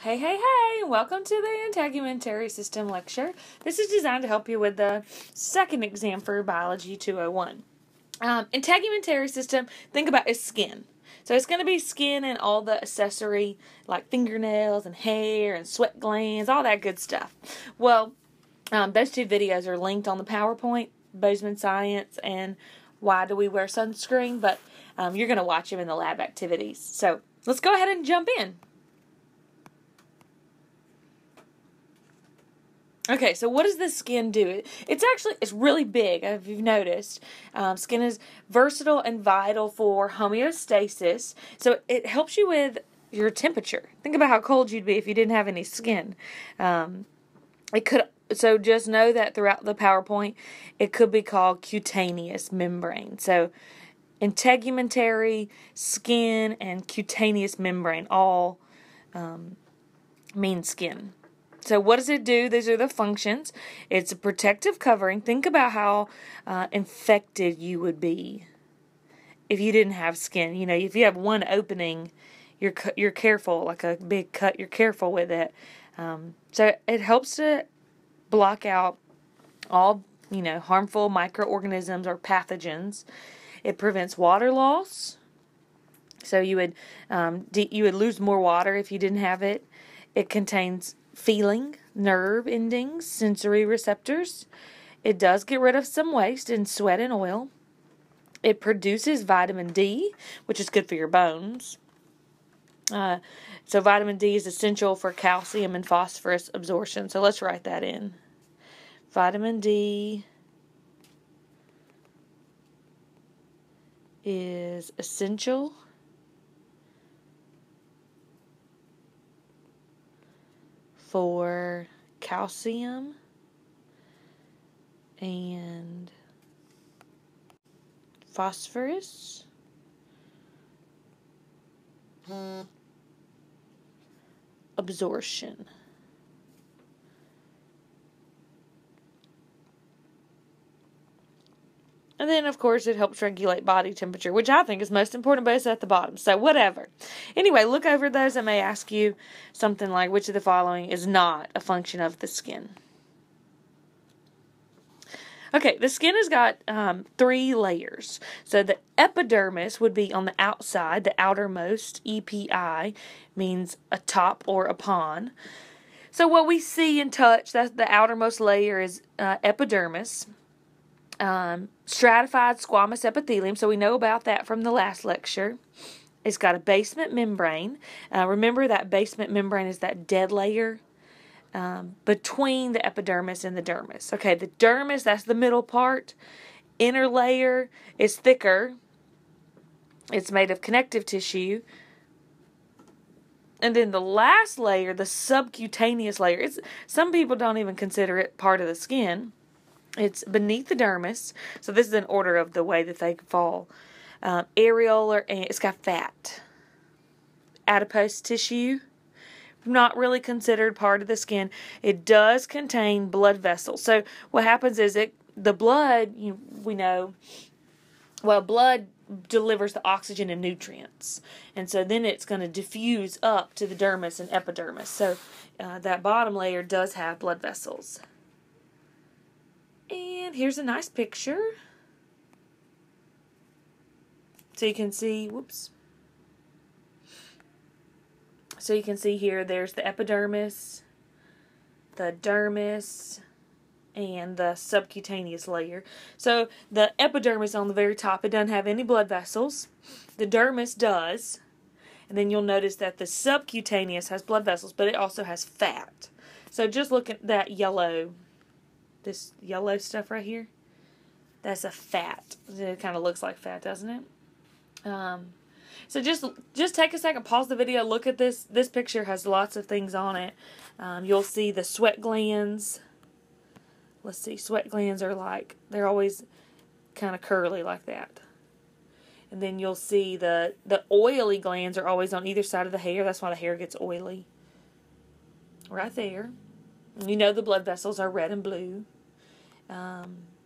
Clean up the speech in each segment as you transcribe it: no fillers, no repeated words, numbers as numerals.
Hey, hey, hey! Welcome to the Integumentary System lecture. This is designed to help you with the second exam for Biology 201. Integumentary system, think about is skin. So it's going to be skin and all the accessory like fingernails and hair and sweat glands, all that good stuff. Well, those two videos are linked on the PowerPoint, Bozeman Science and Why Do We Wear Sunscreen, but you're going to watch them in the lab activities. So let's go ahead and jump in. Okay, so what does the skin do? It's really big, if you've noticed. Skin is versatile and vital for homeostasis. So it helps you with your temperature. Think about how cold you'd be if you didn't have any skin. So just know that throughout the PowerPoint, it could be called cutaneous membrane. So integumentary, skin, and cutaneous membrane all mean skin. So what does it do? These are the functions. It's a protective covering. Think about how infected you would be if you didn't have skin. You know, if you have one opening, you're careful, like a big cut, you're careful with it. So it helps to block out all, harmful microorganisms or pathogens. It prevents water loss. So you would lose more water if you didn't have it. It contains feeling, nerve endings, sensory receptors. It does get rid of some waste in sweat and oil. It produces vitamin D, which is good for your bones. So vitamin D is essential for calcium and phosphorus absorption. So let's write that in. Vitamin D is essential for calcium and phosphorus absorption. And then, of course, it helps regulate body temperature, which I think is most important, but it's at the bottom. So, whatever. Anyway, look over those. I may ask you something like, which of the following is not a function of the skin? Okay, the skin has got 3 layers. So, the epidermis would be on the outside, the outermost. EPI means atop or upon. So, what we see and touch, that's the outermost layer, is epidermis. Stratified squamous epithelium, so we know about that from the last lecture. It's got a basement membrane. Remember that basement membrane is that dead layer between the epidermis and the dermis. Okay, the dermis, that's the middle part. Inner layer is thicker. It's made of connective tissue. And then the last layer, the subcutaneous layer, some people don't even consider it part of the skin. It's beneath the dermis, so this is an order of the way that they fall. Areolar, and it's got fat. Adipose tissue, not really considered part of the skin. It does contain blood vessels. So what happens is the blood, blood delivers the oxygen and nutrients. And so then it's going to diffuse up to the dermis and epidermis. So that bottom layer does have blood vessels. And here's a nice picture. So you can see, So you can see here, there's the epidermis, the dermis, and the subcutaneous layer. So the epidermis on the very top, it doesn't have any blood vessels. The dermis does. And then you'll notice that the subcutaneous has blood vessels, but it also has fat. So just look at that yellow. This yellow stuff right here, that's a fat. It kind of looks like fat, doesn't it? So just take a second, pause the video, look at this. This picture has lots of things on it. You'll see the sweat glands. Let's see, sweat glands are they're always kind of curly like that. And then you'll see the oily glands are always on either side of the hair. That's why the hair gets oily. Right there. You know the blood vessels are red and blue.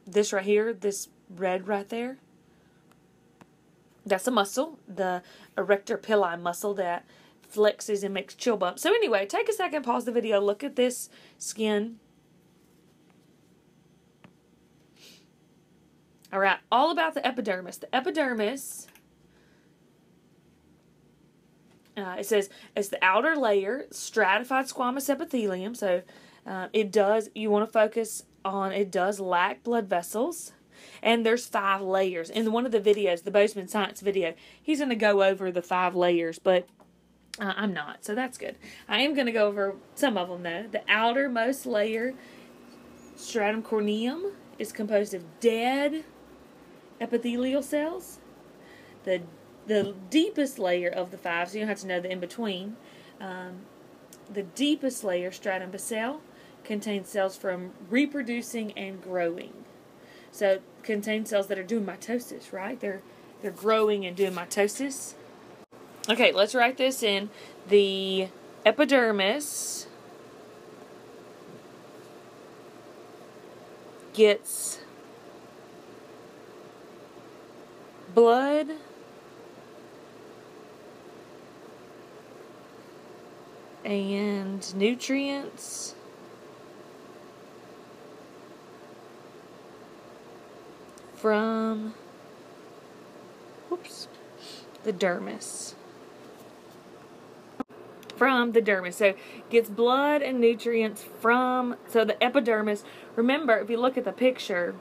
This right here, this red right there, that's a muscle, the erector pili muscle that flexes and makes chill bumps. So anyway, take a second, pause the video, look at this skin. All right, all about the epidermis. The epidermis, it says it's the outer layer, stratified squamous epithelium. So you want to focus on, it does lack blood vessels. And there's 5 layers. In one of the videos, the Bozeman Science video, he's going to go over the 5 layers, but I'm not, so that's good. I am going to go over some of them, though. The outermost layer, stratum corneum, is composed of dead epithelial cells. The deepest layer of the 5, so you don't have to know the in-between, the deepest layer, stratum basale, contains cells from reproducing and growing. So contains cells that are doing mitosis, right? They're growing and doing mitosis. Okay, let's write this in. The epidermis gets blood and nutrients from the dermis. From the dermis. So gets blood and nutrients from, so the epidermis, remember if you look at the picture,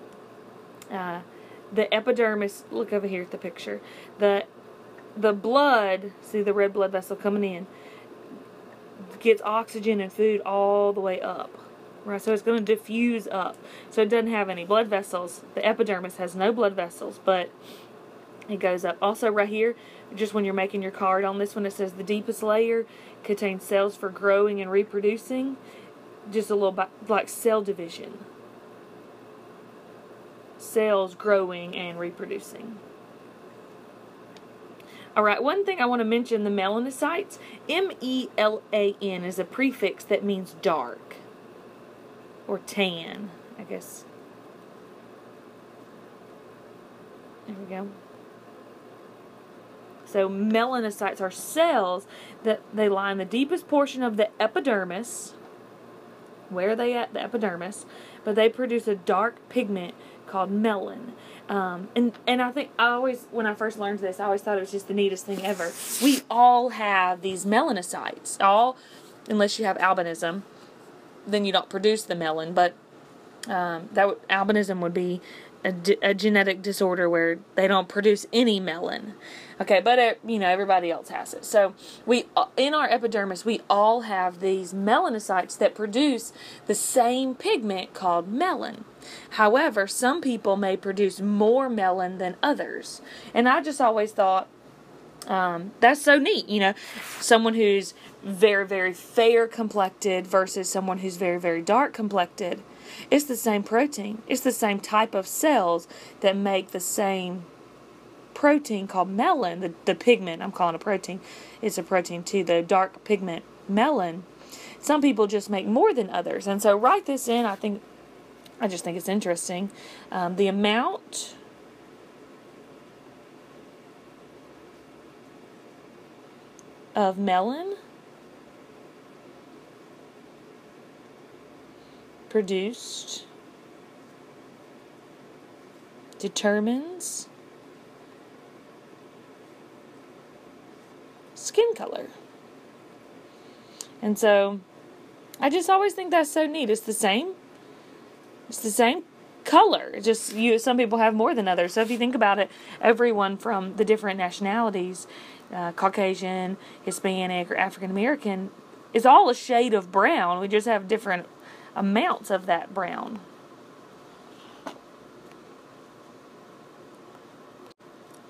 the epidermis, look over here at the picture, the blood, see the red blood vessel coming in, gets oxygen and food all the way up. Right, so it's going to diffuse up. So it doesn't have any blood vessels. The epidermis has no blood vessels, but it goes up. Also right here, just when you're making your card on this one, it says the deepest layer contains cells for growing and reproducing. Just a little bit like cell division. Cells growing and reproducing. Alright, one thing I want to mention, the melanocytes. M-E-L-A-N is a prefix that means dark. Or tan, I guess. There we go. So melanocytes are cells that they lie in the deepest portion of the epidermis. Where are they at? The epidermis. But they produce a dark pigment called melon. And I think when I first learned this, I always thought it was just the neatest thing ever. We all have these melanocytes. Unless you have albinism, then you don't produce the melon, but albinism would be a genetic disorder where they don't produce any melon. Okay, but everybody else has it. So in our epidermis, we all have these melanocytes that produce the same pigment called melon. However, some people may produce more melon than others, and I just always thought that's so neat. Someone who's very, very fair complected versus someone who's very, very dark complected. It's the same protein. It's the same type of cells that make the same protein called melon. The pigment, I'm calling it a protein. It's a protein too. The dark pigment melon. Some people just make more than others. And so write this in. I just think it's interesting. The amount of melon produced determines skin color. And so I just always think that's so neat. It's the same color. It's just some people have more than others. So if you think about it, everyone from the different nationalities, Caucasian, Hispanic, or African American, is all a shade of brown. We just have different amounts of that brown.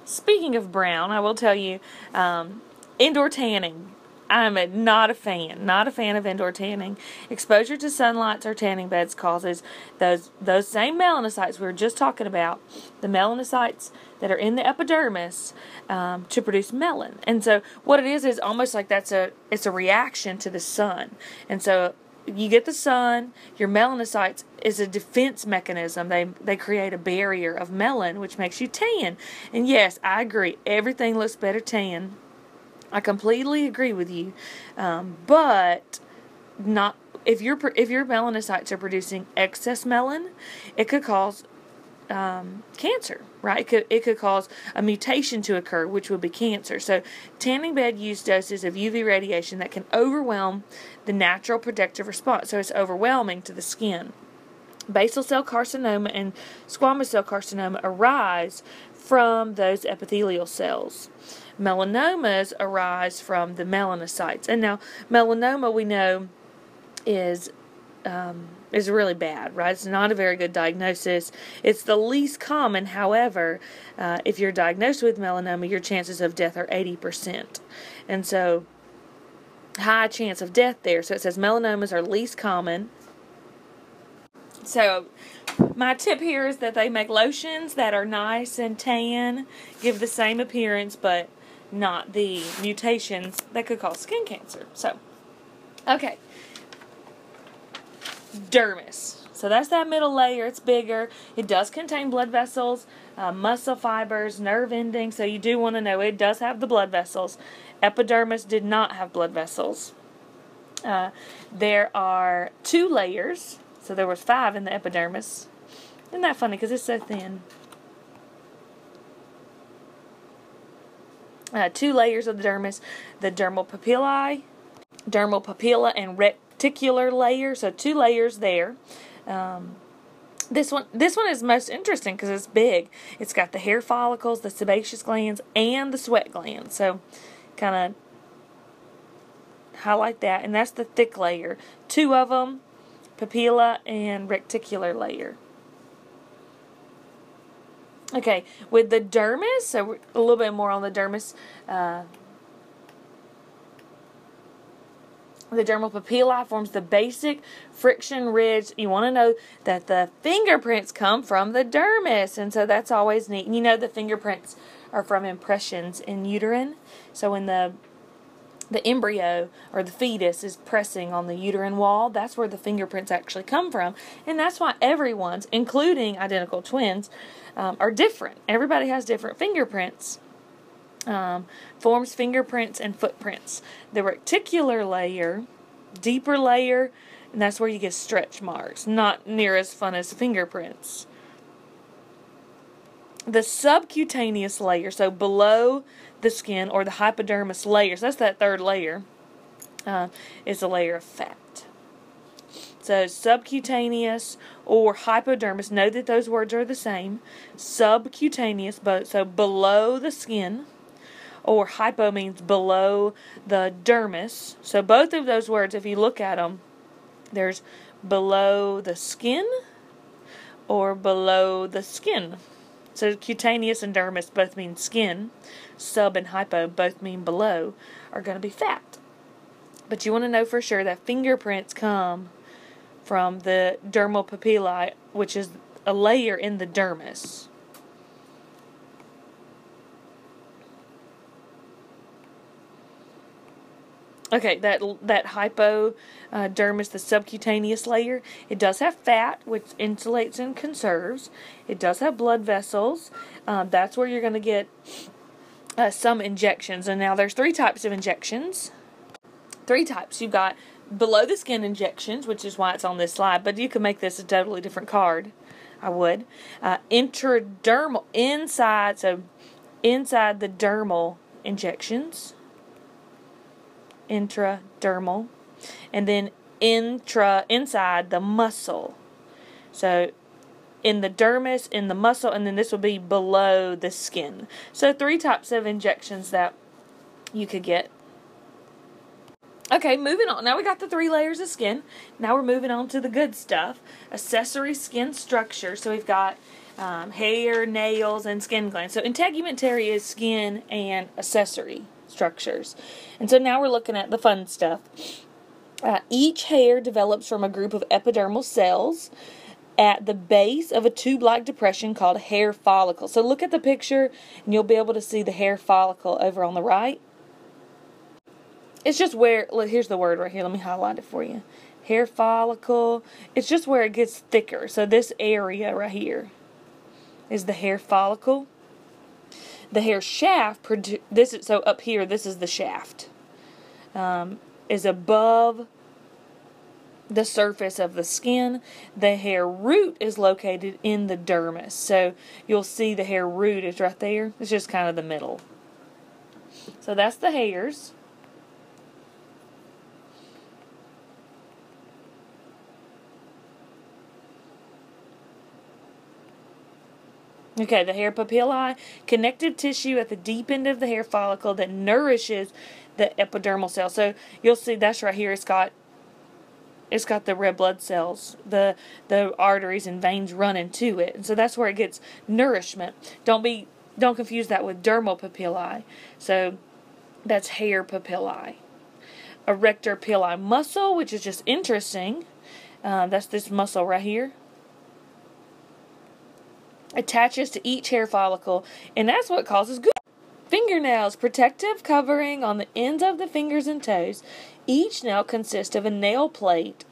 Speaking of brown, I will tell you, indoor tanning. I'm not a fan of indoor tanning. Exposure to sunlight or tanning beds causes those same melanocytes we were just talking about, the melanocytes that are in the epidermis, to produce melon. And so what it is almost like it's a reaction to the sun. And so you get the sun, your melanocytes is a defense mechanism. They create a barrier of melon, which makes you tan. And yes, I agree, everything looks better tan I completely agree with you, but not if your melanocytes are producing excess melanin, it could cause cancer, right? It could cause a mutation to occur, which would be cancer. So tanning bed use doses of UV radiation that can overwhelm the natural protective response. So it's overwhelming to the skin. Basal cell carcinoma and squamous cell carcinoma arise from those epithelial cells. Melanomas arise from the melanocytes. And now melanoma, we know, is really bad, right? It's not a very good diagnosis. It's the least common. However, if you're diagnosed with melanoma, your chances of death are 80%. And so, high chance of death there. So it says melanomas are least common. So, my tip here is that they make lotions that are nice and tan, give the same appearance, but not the mutations that could cause skin cancer. So, okay. Dermis. So that's that middle layer. It's bigger. It does contain blood vessels, muscle fibers, nerve endings. So you do want to know it does have the blood vessels. Epidermis did not have blood vessels. There are 2 layers. So there was 5 in the epidermis. Isn't that funny? Because it's so thin. 2 layers of the dermis. The dermal papilla and reticular layer. So 2 layers there. This one is most interesting because it's big. It's got the hair follicles, the sebaceous glands, and the sweat glands. So kind of highlight that. And that's the thick layer. 2 of them, papilla and reticular layer. Okay, with the dermis, so a little bit more on the dermis. The dermal papilla forms the basic friction ridge. You want to know that the fingerprints come from the dermis, and so that's always neat. And you know the fingerprints are from impressions in uterine. So when the embryo or the fetus is pressing on the uterine wall, that's where the fingerprints actually come from. And that's why everyone's, including identical twins, are different. Everybody has different fingerprints. Forms fingerprints and footprints. The reticular layer, deeper layer, and that's where you get stretch marks. Not near as fun as fingerprints. The subcutaneous layer, so below the skin, or the hypodermis layers, that's that 3rd layer, is a layer of fat. So subcutaneous or hypodermis, know that those words are the same. Subcutaneous, so below the skin, or hypo means below the dermis. So both of those words, if you look at them, there's below the skin or below the skin. So cutaneous and dermis both mean skin. Sub and hypo both mean below, are going to be fat. But you want to know for sure that fingerprints come from the dermal papillae, which is a layer in the dermis. Okay, that hypodermis, the subcutaneous layer, it does have fat, which insulates and conserves. It does have blood vessels. That's where you're going to get some injections. And now there's 3 types of injections. 3 types. You've got below the skin injections, which is why it's on this slide, but you could make this a totally different card. I would. Intradermal, inside the dermal injections. Intradermal, and then inside the muscle. So in the dermis, in the muscle, and then this will be below the skin. So 3 types of injections that you could get. Okay, moving on. Now we got the 3 layers of skin. Now we're moving on to the good stuff. Accessory skin structure. So we've got hair, nails, and skin glands. So integumentary is skin and accessory structures. And so now we're looking at the fun stuff. Each hair develops from a group of epidermal cells at the base of a tube-like depression called hair follicle. So look at the picture and you'll be able to see the hair follicle over on the right. It's just where, look, here's the word right here. Let me highlight it for you. Hair follicle. It's just where it gets thicker. So this area right here is the hair follicle. The hair shaft, so up here, this is the shaft, is above the surface of the skin. The hair root is located in the dermis. So you'll see the hair root is right there. It's just kind of the middle. So that's the hairs. Okay, the hair papillae, connective tissue at the deep end of the hair follicle that nourishes the epidermal cell. So you'll see that's right here. It's got the red blood cells, the arteries and veins running to it, and so that's where it gets nourishment. Don't confuse that with dermal papillae. So that's hair papillae. Erector pillae muscle, which is just interesting. That's this muscle right here. Attaches to each hair follicle, and that's what causes good. Fingernails, protective covering on the ends of the fingers and toes. Each nail consists of a nail plate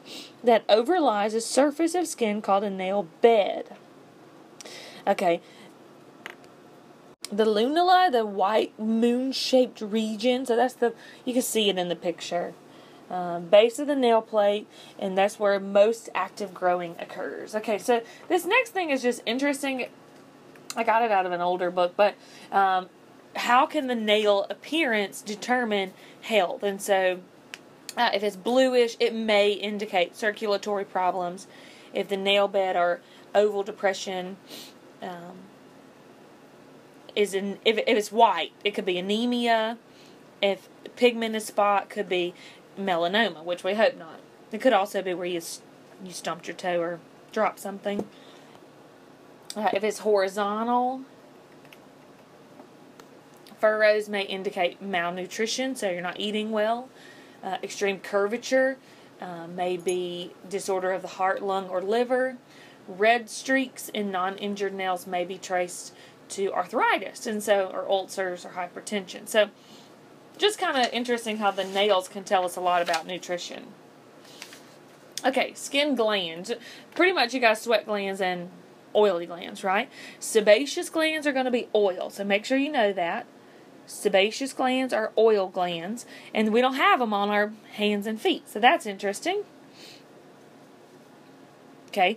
that overlies a surface of skin called a nail bed. Okay. The lunula, the white moon-shaped region, so you can see it in the picture. Base of the nail plate, and that's where most active growing occurs. Okay, so this next thing is just interesting. I got it out of an older book, but how can the nail appearance determine health? And so if it's bluish, it may indicate circulatory problems. If the nail bed or oval depression if it's white, it could be anemia. If pigmented spot, could be melanoma, which we hope not. It could also be where you stomped your toe or dropped something. If it's horizontal, furrows may indicate malnutrition, so you're not eating well. Extreme curvature may be disorder of the heart, lung, or liver. Red streaks in non-injured nails may be traced to arthritis, or ulcers or hypertension. So just kind of interesting how the nails can tell us a lot about nutrition. Okay, skin glands. Pretty much you got sweat glands and oily glands, right? Sebaceous glands are going to be oil, so make sure you know that. Sebaceous glands are oil glands, and we don't have them on our hands and feet, so that's interesting. Okay,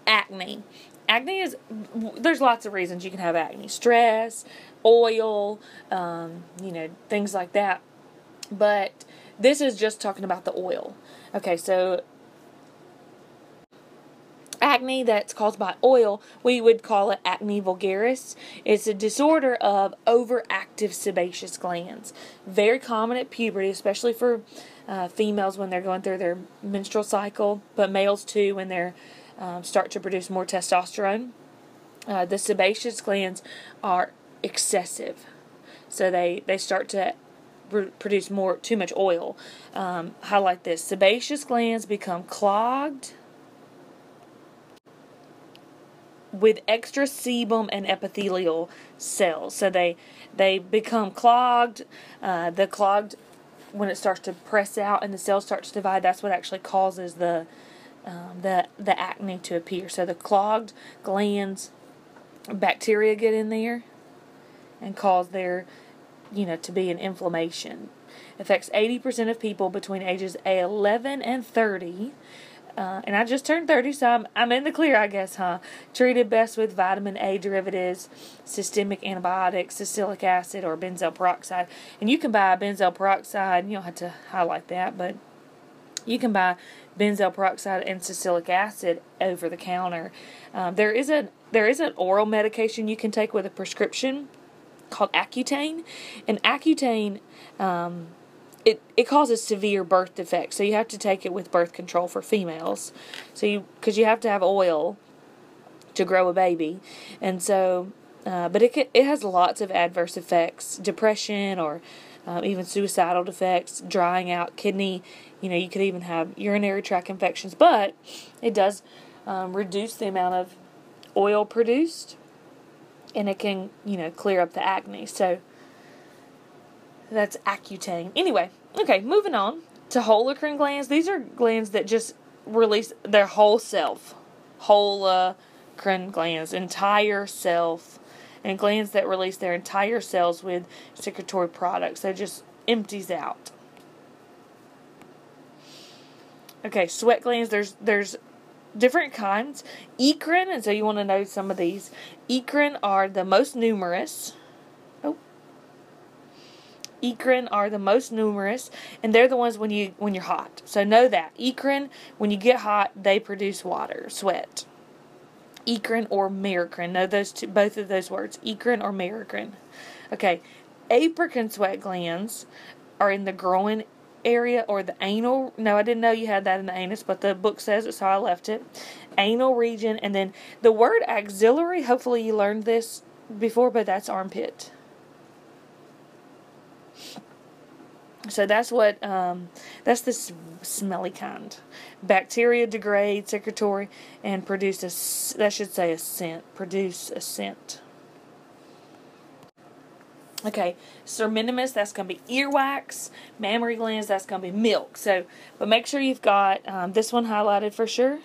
acne. Acne there's lots of reasons you can have acne. Stress, oil, things like that. But this is just talking about the oil. Okay, so acne that's caused by oil, we would call it acne vulgaris. It's a disorder of overactive sebaceous glands. Very common at puberty, especially for females when they're going through their menstrual cycle, but males too when they're start to produce more testosterone. The sebaceous glands are excessive, so they start to produce too much oil. Highlight this: sebaceous glands become clogged with extra sebum and epithelial cells. So they become clogged. The clogged, when it starts to press out and the cells start to divide, that's what actually causes the acne to appear. So the clogged glands, bacteria get in there and cause there to be an inflammation. Affects 80% of people between ages 11 and 30. And I just turned 30, so I'm in the clear, I guess, huh? Treated best with vitamin A derivatives, systemic antibiotics, salicylic acid, or benzoyl peroxide. And you can buy benzoyl peroxide. You don't have to highlight that, but you can buy benzoyl peroxide and salicylic acid over the counter. There is an oral medication you can take with a prescription called Accutane, and Accutane it causes severe birth defects, so you have to take it with birth control for females. So because you have to have oil to grow a baby, and so but it has lots of adverse effects: depression or even suicidal defects, drying out kidney. You could even have urinary tract infections, but it does reduce the amount of oil produced, and it can clear up the acne. So that's Accutane. Anyway, okay, moving on to holocrine glands. These are glands that just release their whole self. Holocrine glands, entire self. and glands that release their entire cells with secretory products. So it just empties out. Okay, sweat glands, there's different kinds. Eccrine, and so you want to know some of these. Eccrine are the most numerous. Eccrine are the most numerous, and they're the ones when you're hot. So know that. Eccrine, when you get hot, they produce water, sweat. Eccrine or merocrine. Know those two, both of those words. Eccrine or merocrine. Okay. Apocrine sweat glands are in the groin area or the anal. No, I didn't know you had that in the anus, but the book says it, so I left it. Anal region, and then the word axillary. Hopefully you learned this before, but that's armpit. So that's what, that's the smelly kind. Bacteria degrade secretory and produce that should say a scent. Produce a scent. Okay, cerminimus, that's going to be earwax. Mammary glands, that's going to be milk. So, but make sure you've got this one highlighted for sure.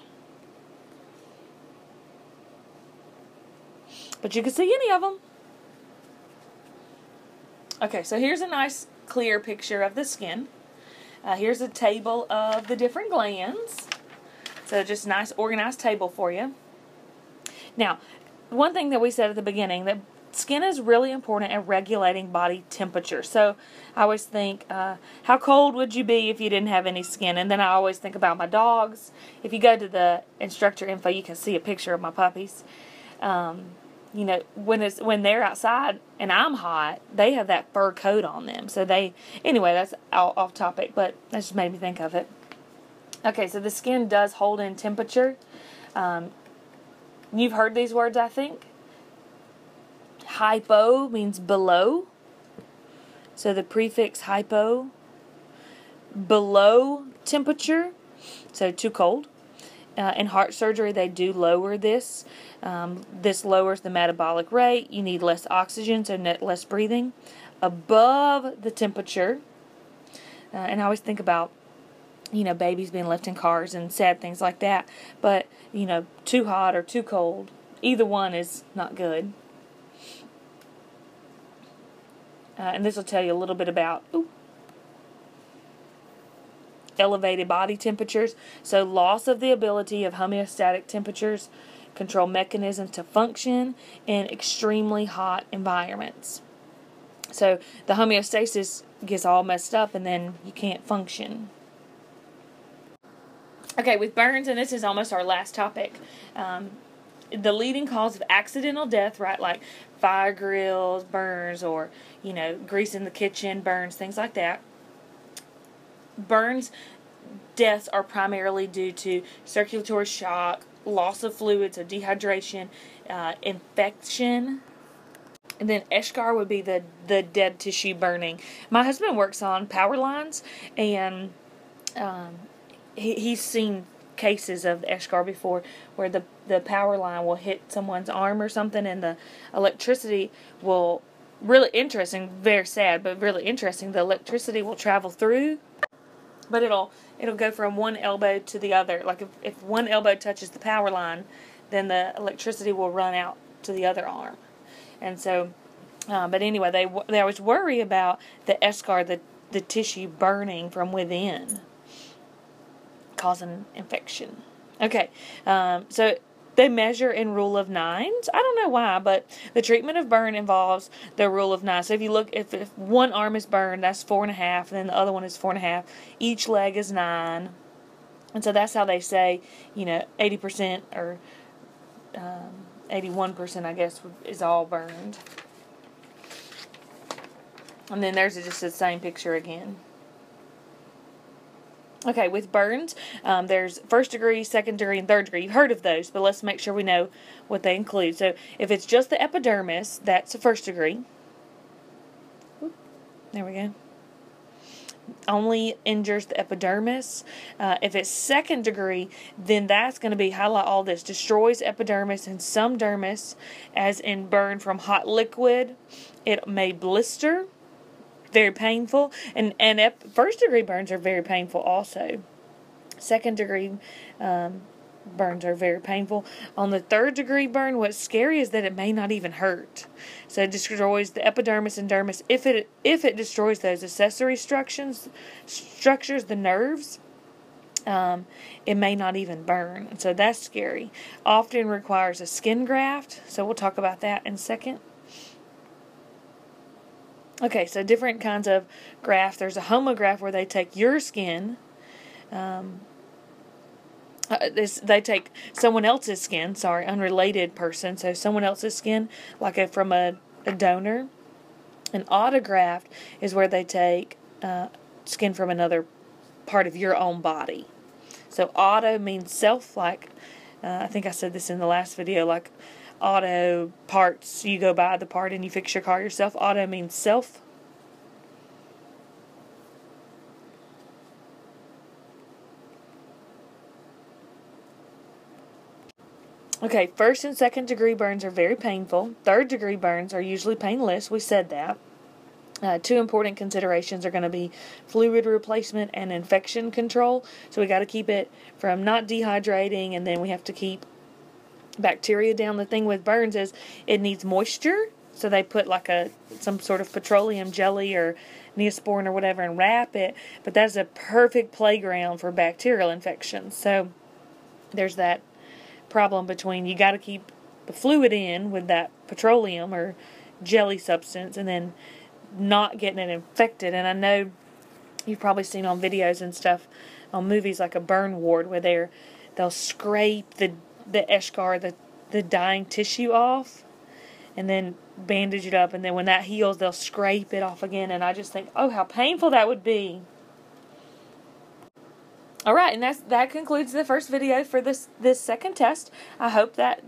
But you can see any of them. Okay, so here's a nice clear picture of the skin. Here's a table of the different glands. So just a nice organized table for you. Now, one thing that we said at the beginning, that skin is really important at regulating body temperature. So I always think, how cold would you be if you didn't have any skin? And then I always think about my dogs. If you go to the instructor info, you can see a picture of my puppies. You know, when they're outside and I'm hot, they have that fur coat on them. So anyway, that's off topic, but that just made me think of it. Okay, so the skin does hold in temperature. You've heard these words, I think. Hypo means below. So the prefix hypo, below temperature, so too cold. In heart surgery, they do lower this. This lowers the metabolic rate. You need less oxygen, so less breathing. Above the temperature, and I always think about, you know, babies being left in cars and sad things like that. But, you know, too hot or too cold, either one is not good. And this will tell you a little bit about elevated body temperatures. So loss of the ability of homeostatic temperatures, control mechanisms to function in extremely hot environments. So the homeostasis gets all messed up and then you can't function. Okay, with burns, and this is almost our last topic, the leading cause of accidental death, right, like fire grills, burns, or, you know, grease in the kitchen, burns, things like that. Burns deaths are primarily due to circulatory shock, loss of fluids, so dehydration, infection. And then eschar would be the dead tissue burning. My husband works on power lines, and he's seen cases of eschar before where the power line will hit someone's arm or something, and the electricity will, really interesting, very sad, but really interesting, the electricity will travel through, but it'll go from one elbow to the other. Like if one elbow touches the power line, then the electricity will run out to the other arm. And so, but anyway, they always worry about the eschar, the tissue burning from within, causing infection. Okay, so they measure in rule of nines. I don't know why, but the treatment of burn involves the rule of nine. So if you look, if one arm is burned, that's 4.5, and then the other one is 4.5. Each leg is 9. And so that's how they say, 80% or 81%, I guess, is all burned. And then there's just the same picture again. Okay, with burns, there's first degree, second degree, and third degree. You've heard of those, but let's make sure we know what they include. So if it's just the epidermis, that's the first degree. There we go. Only injures the epidermis. If it's second degree, then that's going to be, highlight all this, destroys epidermis and some dermis, as in burn from hot liquid. It may blister. Very painful, and first degree burns are very painful also. Second degree burns are very painful. On the 3rd degree burn, what's scary is that it may not even hurt. So it destroys the epidermis and dermis. If it destroys those accessory structures, the nerves, it may not even burn. So that's scary. Often requires a skin graft. So we'll talk about that in a second. Okay, so different kinds of graft. There's a homograft where they take your skin. They take someone else's skin, unrelated person, so someone else's skin, like from a donor. An autograft is where they take skin from another part of your own body. So auto means self, like, I think I said this in the last video, like auto parts, you go buy the part and you fix your car yourself. Auto means self. Okay, 1st and 2nd degree burns are very painful. 3rd degree burns are usually painless. We said that. 2 important considerations are going to be fluid replacement and infection control. So we got to keep it from not dehydrating, and then we have to keep bacteria down. The thing with burns is it needs moisture. So they put like some sort of petroleum jelly or Neosporin or whatever and wrap it. But that's a perfect playground for bacterial infections. So there's that problem between, you got to keep the fluid in with that petroleum or jelly substance and then not getting it infected. And I know you've probably seen on videos and stuff on movies like a burn ward where they'll scrape the eschar, the dying tissue off, and then bandage it up, and then when that heals they'll scrape it off again. And I just think, oh, how painful that would be. Alright, and that concludes the first video for this second test. I hope that